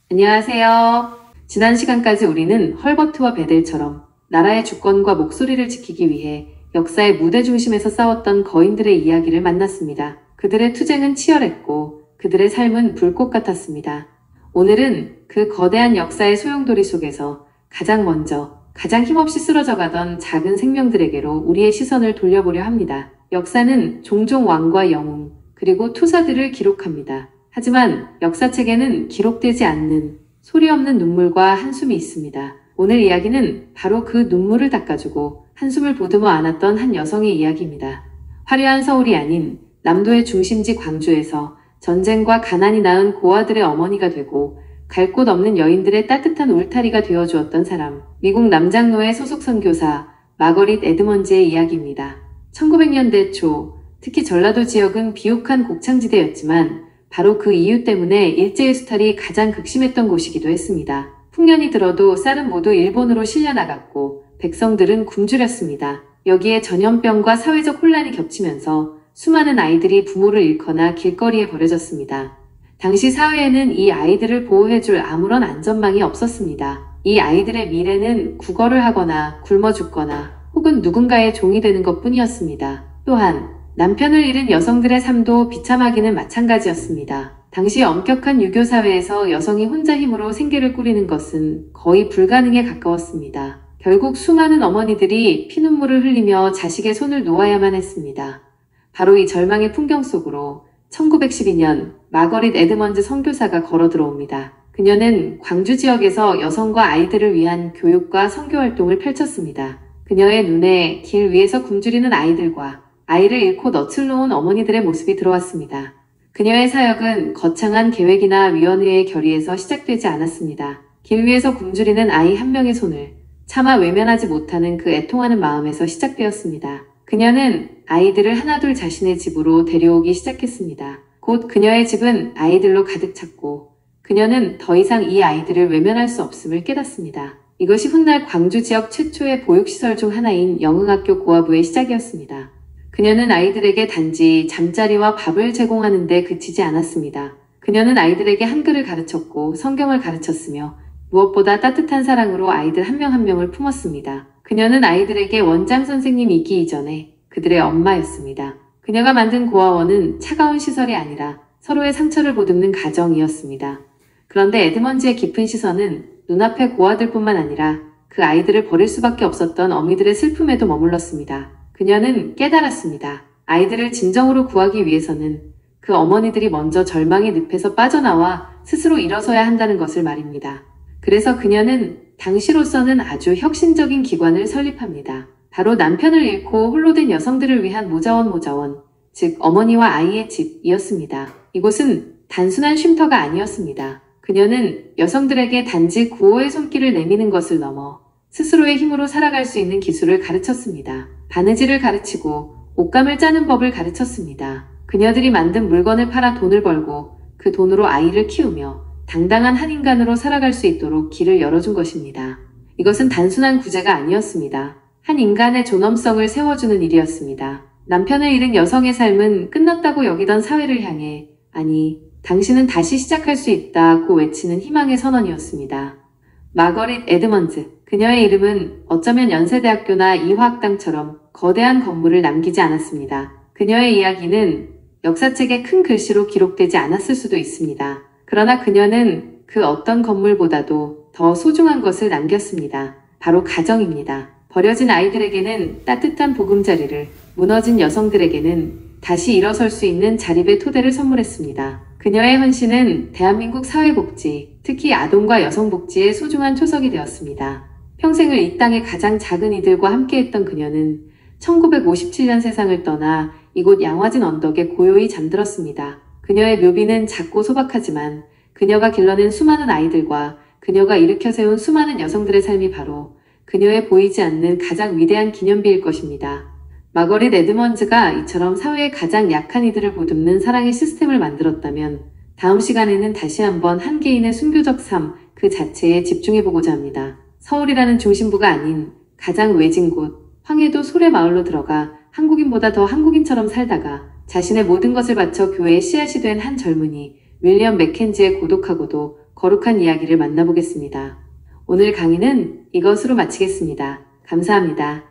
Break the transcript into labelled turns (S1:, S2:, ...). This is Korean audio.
S1: 안녕하세요. 지난 시간까지 우리는 헐버트와 베델처럼 나라의 주권과 목소리를 지키기 위해 역사의 무대 중심에서 싸웠던 거인들의 이야기를 만났습니다. 그들의 투쟁은 치열했고 그들의 삶은 불꽃 같았습니다. 오늘은 그 거대한 역사의 소용돌이 속에서 가장 먼저, 가장 힘없이 쓰러져가던 작은 생명들에게로 우리의 시선을 돌려보려 합니다. 역사는 종종 왕과 영웅, 그리고 투사들을 기록합니다. 하지만 역사책에는 기록되지 않는 소리 없는 눈물과 한숨이 있습니다. 오늘 이야기는 바로 그 눈물을 닦아주고 한숨을 보듬어 안았던 한 여성의 이야기입니다. 화려한 서울이 아닌 남도의 중심지 광주에서 전쟁과 가난이 낳은 고아들의 어머니가 되고 갈 곳 없는 여인들의 따뜻한 울타리가 되어주었던 사람, 미국 남장로의 소속 선교사 마거릿 에드먼즈의 이야기입니다. 1900년대 초, 특히 전라도 지역은 비옥한 곡창지대였지만 바로 그 이유 때문에 일제의 수탈이 가장 극심했던 곳이기도 했습니다. 풍년이 들어도 쌀은 모두 일본으로 실려나갔고 백성들은 굶주렸습니다. 여기에 전염병과 사회적 혼란이 겹치면서 수많은 아이들이 부모를 잃거나 길거리에 버려졌습니다. 당시 사회에는 이 아이들을 보호해줄 아무런 안전망이 없었습니다. 이 아이들의 미래는 국어를 하거나 굶어 죽거나 혹은 누군가의 종이 되는 것뿐이었습니다. 또한 남편을 잃은 여성들의 삶도 비참하기는 마찬가지였습니다. 당시 엄격한 유교 사회에서 여성이 혼자 힘으로 생계를 꾸리는 것은 거의 불가능에 가까웠습니다. 결국 수많은 어머니들이 피눈물을 흘리며 자식의 손을 놓아야만 했습니다. 바로 이 절망의 풍경 속으로 1912년 마거릿 에드먼즈 선교사가 걸어 들어옵니다. 그녀는 광주 지역에서 여성과 아이들을 위한 교육과 선교 활동을 펼쳤습니다. 그녀의 눈에 길 위에서 굶주리는 아이들과 아이를 잃고 넋을 놓은 어머니들의 모습이 들어왔습니다. 그녀의 사역은 거창한 계획이나 위원회의 결의에서 시작되지 않았습니다. 길 위에서 굶주리는 아이 한 명의 손을 차마 외면하지 못하는 그 애통하는 마음에서 시작되었습니다. 그녀는 아이들을 하나둘 자신의 집으로 데려오기 시작했습니다. 곧 그녀의 집은 아이들로 가득 찼고 그녀는 더 이상 이 아이들을 외면할 수 없음을 깨닫습니다. 이것이 훗날 광주 지역 최초의 보육시설 중 하나인 영흥학교 고아부의 시작이었습니다. 그녀는 아이들에게 단지 잠자리와 밥을 제공하는 데 그치지 않았습니다. 그녀는 아이들에게 한글을 가르쳤고 성경을 가르쳤으며 무엇보다 따뜻한 사랑으로 아이들 한 명 한 명을 품었습니다. 그녀는 아이들에게 원장 선생님이기 이전에 그들의 엄마였습니다. 그녀가 만든 고아원은 차가운 시설이 아니라 서로의 상처를 보듬는 가정이었습니다. 그런데 에드먼즈의 깊은 시선은 눈앞의 고아들뿐만 아니라 그 아이들을 버릴 수밖에 없었던 어미들의 슬픔에도 머물렀습니다. 그녀는 깨달았습니다. 아이들을 진정으로 구하기 위해서는 그 어머니들이 먼저 절망의 늪에서 빠져나와 스스로 일어서야 한다는 것을 말입니다. 그래서 그녀는 당시로서는 아주 혁신적인 기관을 설립합니다. 바로 남편을 잃고 홀로 된 여성들을 위한 모자원, 즉 어머니와 아이의 집이었습니다. 이곳은 단순한 쉼터가 아니었습니다. 그녀는 여성들에게 단지 구호의 손길을 내미는 것을 넘어 스스로의 힘으로 살아갈 수 있는 기술을 가르쳤습니다. 바느질을 가르치고 옷감을 짜는 법을 가르쳤습니다. 그녀들이 만든 물건을 팔아 돈을 벌고 그 돈으로 아이를 키우며 당당한 한 인간으로 살아갈 수 있도록 길을 열어준 것입니다. 이것은 단순한 구제가 아니었습니다. 한 인간의 존엄성을 세워주는 일이었습니다. 남편을 잃은 여성의 삶은 끝났다고 여기던 사회를 향해 아니, 당신은 다시 시작할 수 있다고 외치는 희망의 선언이었습니다. 마거릿 에드먼즈, 그녀의 이름은 어쩌면 연세대학교나 이화학당처럼 거대한 건물을 남기지 않았습니다. 그녀의 이야기는 역사책에 큰 글씨로 기록되지 않았을 수도 있습니다. 그러나 그녀는 그 어떤 건물보다도 더 소중한 것을 남겼습니다. 바로 가정입니다. 버려진 아이들에게는 따뜻한 보금자리를, 무너진 여성들에게는 다시 일어설 수 있는 자립의 토대를 선물했습니다. 그녀의 헌신은 대한민국 사회복지, 특히 아동과 여성복지의 소중한 초석이 되었습니다. 평생을 이 땅의 가장 작은 이들과 함께했던 그녀는 1957년 세상을 떠나 이곳 양화진 언덕에 고요히 잠들었습니다. 그녀의 묘비는 작고 소박하지만 그녀가 길러낸 수많은 아이들과 그녀가 일으켜 세운 수많은 여성들의 삶이 바로 그녀의 보이지 않는 가장 위대한 기념비일 것입니다. 마거릿 에드먼즈가 이처럼 사회의 가장 약한 이들을 보듬는 사랑의 시스템을 만들었다면 다음 시간에는 다시 한번 한 개인의 순교적 삶 그 자체에 집중해보고자 합니다. 서울이라는 중심부가 아닌 가장 외진 곳, 황해도 소래마을로 들어가 한국인보다 더 한국인처럼 살다가 자신의 모든 것을 바쳐 교회의 씨앗이 된 한 젊은이 윌리엄 맥켄지의 고독하고도 거룩한 이야기를 만나보겠습니다. 오늘 강의는 이것으로 마치겠습니다. 감사합니다.